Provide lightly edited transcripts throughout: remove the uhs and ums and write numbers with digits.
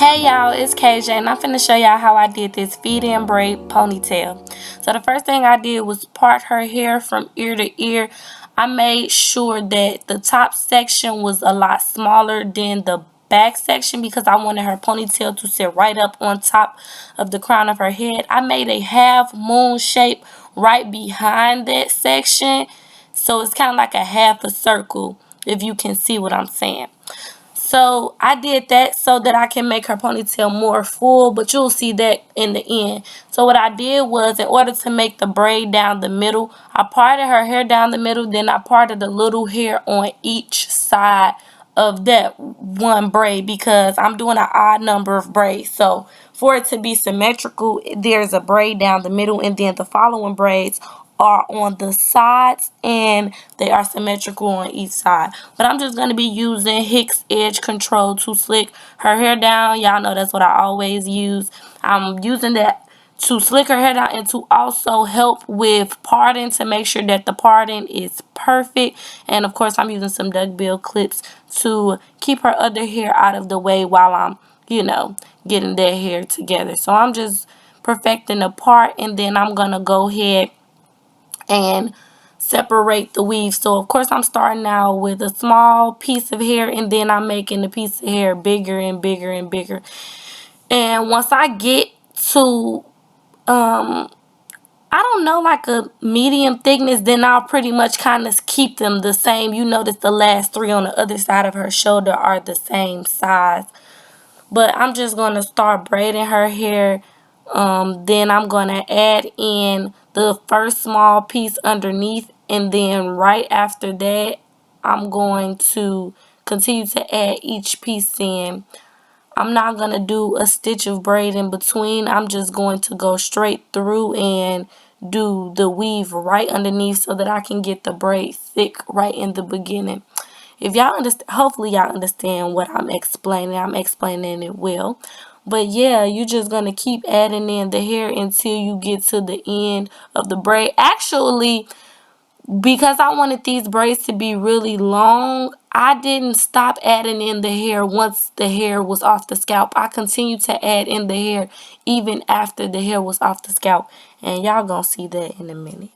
Hey y'all, it's KJ and I'm finna show y'all how I did this feed-in braid ponytail. So the first thing I did was part her hair from ear to ear. I made sure that the top section was a lot smaller than the back section because I wanted her ponytail to sit right up on top of the crown of her head. I made a half moon shape right behind that section, so it's kind of like a half a circle, if you can see what I'm saying. So I did that so that I can make her ponytail more full, but you'll see that in the end. So what I did was, in order to make the braid down the middle, I parted her hair down the middle, then I parted the little hair on each side of that one braid because I'm doing an odd number of braids. So for it to be symmetrical, there's a braid down the middle, and then the following braids are on the sides and they are symmetrical on each side. But I'm just going to be using Hicks Edge Control to slick her hair down. Y'all know that's what I always use. I'm using that to slick her hair down and to also help with parting, to make sure that the parting is perfect. And of course I'm using some duckbill clips to keep her other hair out of the way while I'm, getting that hair together. So I'm just perfecting the part, and then I'm going to go ahead and separate the weave. So of course I'm starting out with a small piece of hair, and then I'm making the piece of hair bigger and bigger and bigger. And once I get to I don't know, like a medium thickness, then I'll pretty much kind of keep them the same. You notice the last three on the other side of her shoulder are the same size. But I'm just going to start braiding her hair. Then I'm going to add in the first small piece underneath, and then right after that I'm going to continue to add each piece in. I'm not going to do a stitch of braid in between. I'm just going to go straight through and do the weave right underneath so that I can get the braid thick right in the beginning. If y'all understand, hopefully y'all understand what I'm explaining. I'm explaining it well. But yeah, you're just going to keep adding in the hair until you get to the end of the braid. Actually, because I wanted these braids to be really long, I didn't stop adding in the hair once the hair was off the scalp. I continued to add in the hair even after the hair was off the scalp. And y'all gonna see that in a minute.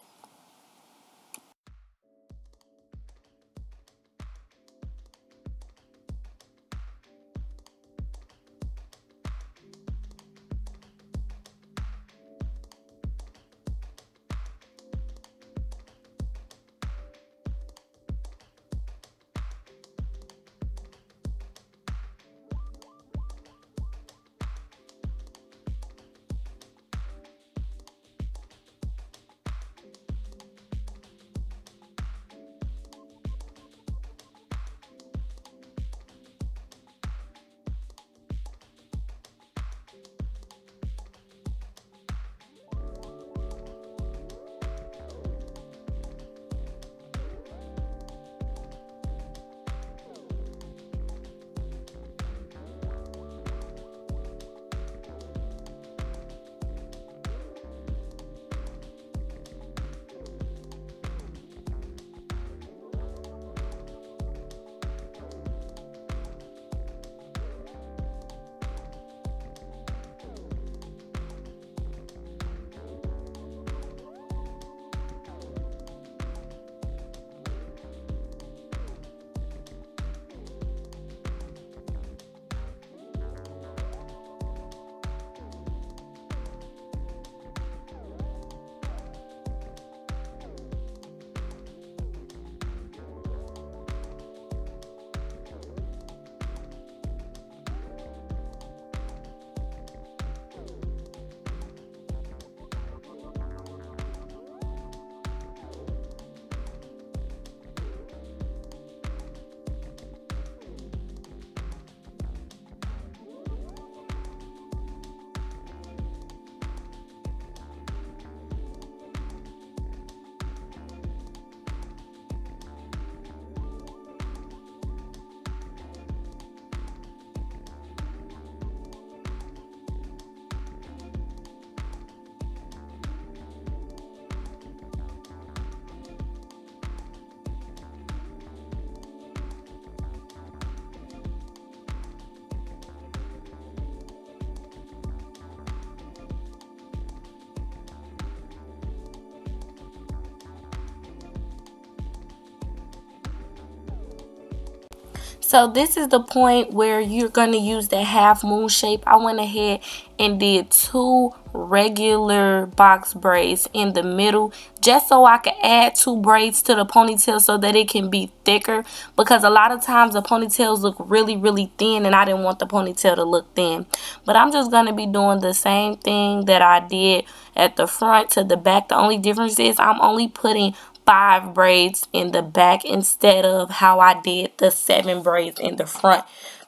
So this is the point where you're going to use the half moon shape. I went ahead and did 2 regular box braids in the middle just so I could add 2 braids to the ponytail so that it can be thicker, because a lot of times the ponytails look really thin and I didn't want the ponytail to look thin. But I'm just going to be doing the same thing that I did at the front to the back. The only difference is I'm only putting 5 braids in the back instead of how I did the 7 braids in the front.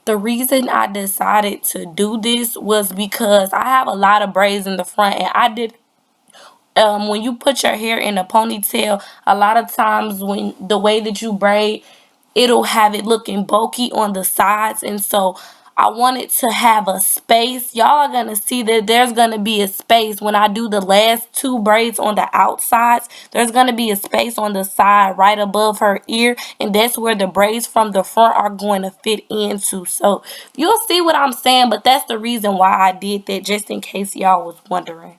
The reason I decided to do this was because I have a lot of braids in the front, and I did when you put your hair in a ponytail, a lot of times when the way that you braid, it'll have it looking bulky on the sides. And so I wanted to have a space. Y'all are going to see that there's going to be a space when I do the last 2 braids on the outsides. There's going to be a space on the side right above her ear, and that's where the braids from the front are going to fit into. So you'll see what I'm saying, but that's the reason why I did that, just in case y'all was wondering.